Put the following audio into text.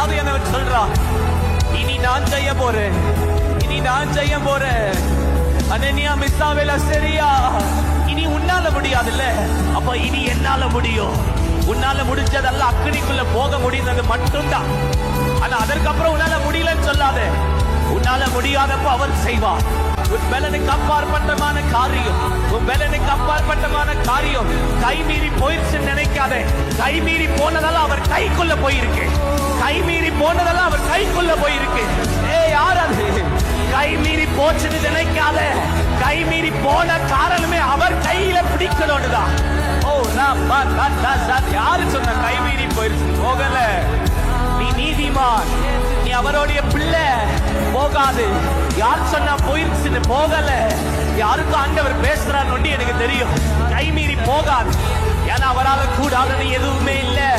ஆவியானவர் சொல்றார், இனி நான் செய்ய போறேன், இனி நான் செய்ய போறேன். அனனியா, மிசாவேல், அசரியா, இனி உன்னால முடியாதுல்ல, அப்ப இனி என்னால முடியும். உன்னால முடிஞ்சதல்ல, அக்கினிக்குள்ள போக முடிந்தது மட்டும்தான். ஆனா அதற்கப்புறம் உன்னால முடியலன்னு சொல்லாத. உன்னால முடியாதப்ப அவர் செய்வார். உன் பலனுக்கு அப்பாற்பட்டமான காரியம், உன் பலனுக்கு அப்பாற்பட்டமான காரியம் கை மீறி போயிருச்சுன்னு நினைக்காத. கை மீறி போனதெல்லாம் அவர் கைக்குள்ள போயிருக்கு. கை மீறி போனதெல்லாம் அவர் கைக்குள்ள போயிருக்கு. யார் அது? கை மீறி போச்சுன்னு நினைக்காத. கை மீறி போன காரணமே அவர் கையில பிடிக்கணும்னுதான். யாரு சொன்ன கை மீறி போயிருச்சு? போகல. நீ நீதிமான், நீ அவருடைய பிள்ளை, போகாது. யார் சொன்னா போயிருச்சுன்னு? போகல. யாருக்கும் ஆண்டவர் பேசுறான்னு எனக்கு தெரியும். கை மீறி போகாது. ஏன்னா அவரால் கூடாதது எதுவுமே இல்லை.